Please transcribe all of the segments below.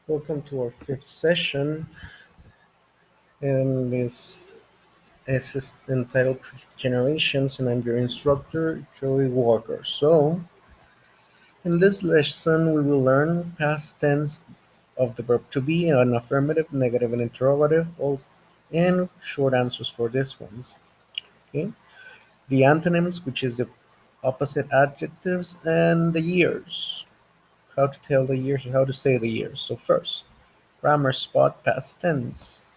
Welcome to our fifth session, and this is entitled Generations, and I'm your instructor, Joey Walker. So, in this lesson, we will learn past tense of the verb to be, an affirmative, negative, and interrogative, and short answers for these ones. Okay, the antonyms, which is the opposite adjectives, and the years. How to tell the years, or how to say the years. So first, grammar spot, past tense.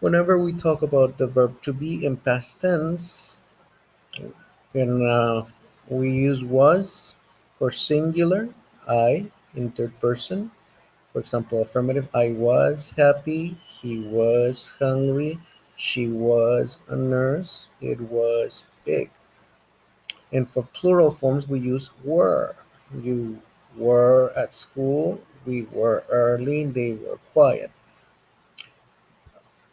Whenever we talk about the verb to be in past tense, and we use was for singular, I in third person. For example, affirmative, I was happy, he was hungry, she was a nurse, it was big. And for plural forms, we use were. You were at school, we were early, they were quiet.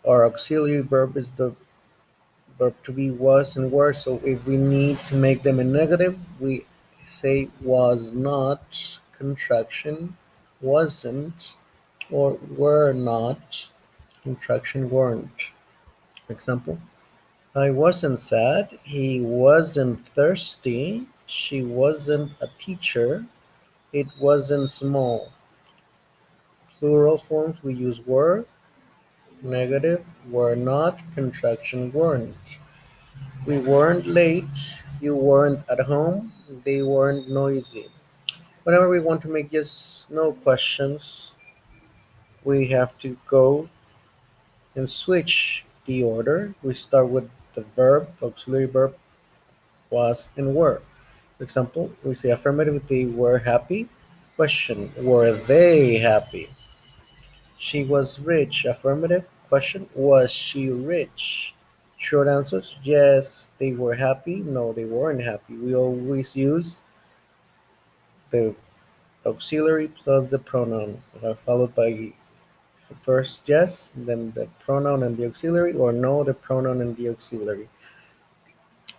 Our auxiliary verb is the verb to be was and were. So if we need to make them a negative, we say was not, contraction wasn't, or were not, contraction weren't. For example, I wasn't sad, he wasn't thirsty, she wasn't a teacher, it wasn't small. Plural forms we use were, negative, were not, contraction weren't. We weren't late, you weren't at home, they weren't noisy. Whenever we want to make yes no questions, we have to go and switch the order. We start with the verb, auxiliary verb was and were. For example, we say affirmative, they were happy. Question, were they happy? She was rich. Affirmative. Question, was she rich? Short answers, yes, they were happy. No, they weren't happy. We always use the auxiliary plus the pronoun, followed by first yes, then the pronoun and the auxiliary, or no, the pronoun and the auxiliary.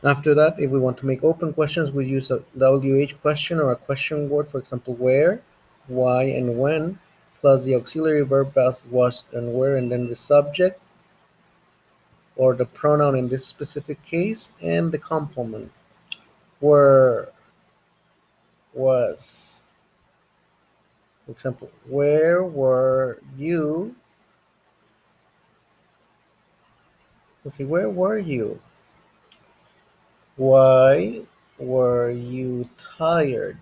After that, if we want to make open questions, we use a WH question or a question word, for example, where, why, and when, plus the auxiliary verb was and where, and then the subject or the pronoun in this specific case, and the complement. Where, was. For example, where were you? Let's see, where were you? Why were you tired?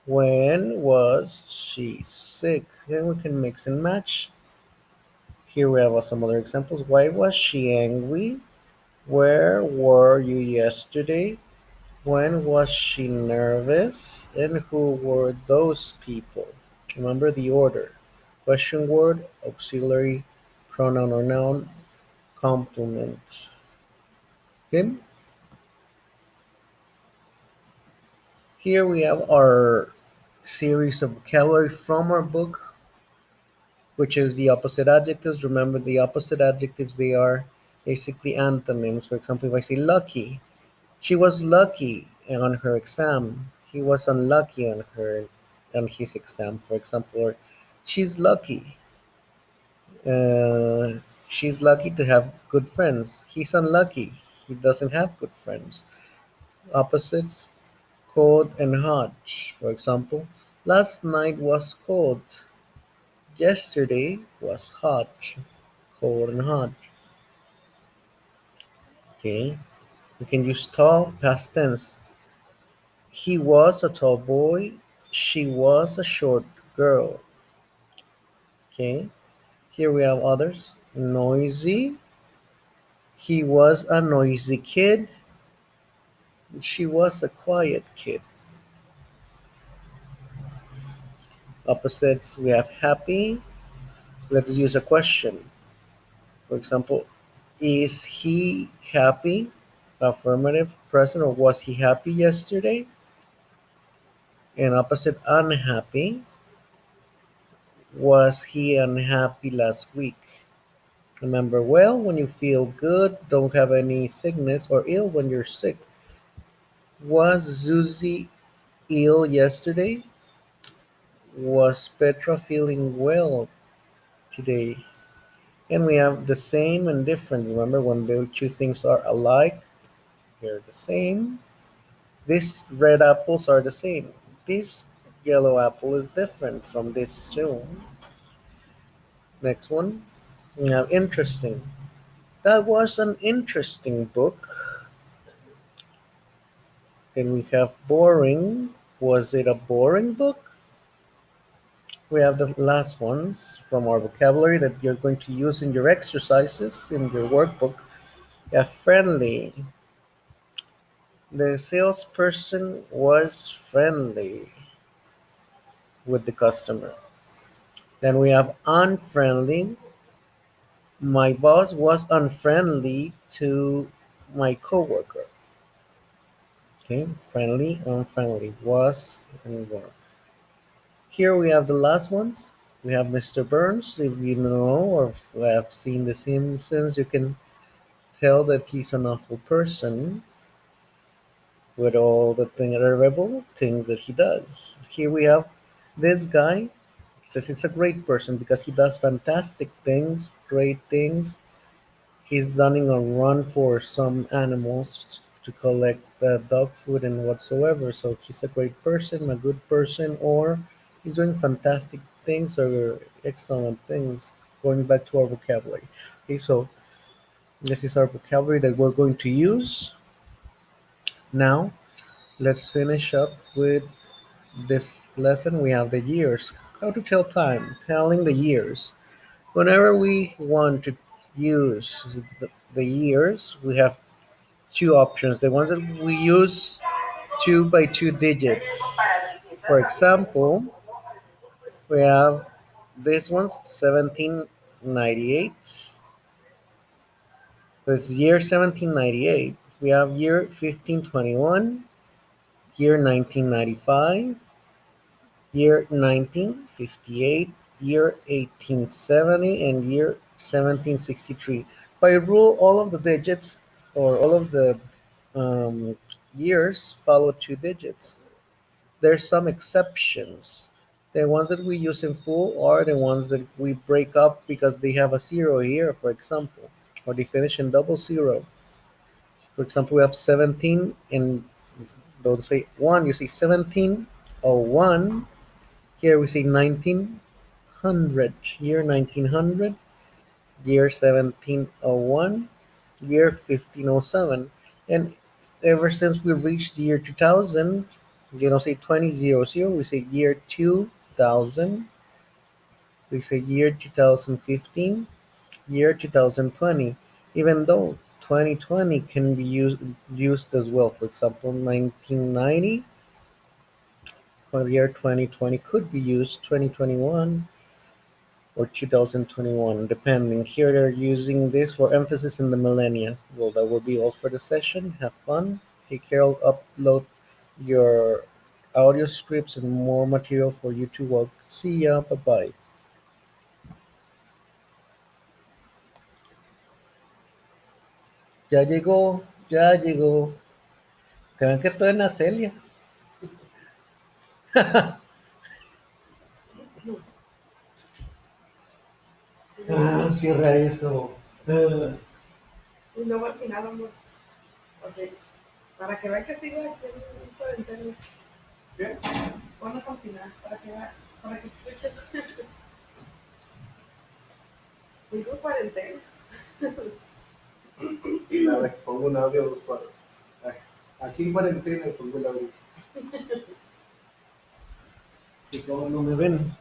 When was she sick? Then we can mix and match. Here we have some other examples. Why was she angry? Where were you yesterday? When was she nervous? And who were those people? Remember the order. Question word, auxiliary, pronoun or noun, complement. Okay? Here we have our series of vocabulary from our book, which is the opposite adjectives. Remember the opposite adjectives, they are basically antonyms. For example, if I say lucky, she was lucky on her exam. He was unlucky on his exam, for example, or she's lucky. She's lucky to have good friends. He's unlucky. He doesn't have good friends. Opposites, cold and hot. For example, last night was cold. Yesterday was hot. Cold and hot. Okay. We can use tall, past tense. He was a tall boy. She was a short girl. Okay. Here we have others. Noisy. He was a noisy kid. She was a quiet kid. Opposites, we have happy. Let's use a question. For example, is he happy? Affirmative, present, or was he happy yesterday? And opposite, unhappy. Was he unhappy last week? Remember, well when you feel good, don't have any sickness, or ill when you're sick. Was Zuzi ill yesterday? Was Petra feeling well today? And we have the same and different. Remember, when the two things are alike, they're the same. These red apples are the same. This yellow apple is different from this two. Next one. We have interesting. That was an interesting book. Then we have boring. Was it a boring book? We have the last ones from our vocabulary that you're going to use in your exercises, in your workbook. Yeah, friendly. The salesperson was friendly with the customer. Then we have unfriendly. My boss was unfriendly to my coworker. Okay, friendly, unfriendly, was and were. Here we have the last ones. We have Mr. Burns. If you know or if you have seen The Simpsons, you can tell that he's an awful person with all the terrible things that he does. Here we have this guy. Says it's a great person because he does fantastic things, great things. He's running a run for some animals to collect dog food and whatsoever. So he's a great person, a good person, or he's doing fantastic things or excellent things. Going back to our vocabulary. Okay, so this is our vocabulary that we're going to use. Now, let's finish up with this lesson. We have the years. How to tell time, telling the years. Whenever we want to use the years, we have two options. The ones that we use two by two digits. For example, we have this one's 1798. So it's year 1798. We have year 1521, year 1995, year 1958, year 1870, and year 1763. By rule, all of the digits or all of the um, years follow two digits. There's some exceptions. The ones that we use in full are the ones that we break up because they have a zero here, for example, or they finish in double zero. For example, we have 17 and don't say 1, you say 1701. Here we say 1900, year 1900, year 1701, year 1507. And ever since we reached the year 2000, you know, say 2000, we say year 2000, we say year 2015, year 2020, even though 2020 can be used as well. For example, 1990 or year 2020 could be used 2021 or 2021, depending. Here they're using this for emphasis in the millennia. Well, that will be all for the session. Have fun. Take care. I'll upload your audio scripts and more material for you to work. See ya. Bye bye. Ya llegó, ya llegó. Creo que estoy en la Celia. Ah, cierra eso. Y luego al final, amor, o sea, para que vean que sigo aquí en cuarentena. ¿Qué? Pones al final, para que escuchen. Sigo en cuarentena. Nada, pongo un audio para. Aquí en cuarentena pongo el audio. Y como no me ven.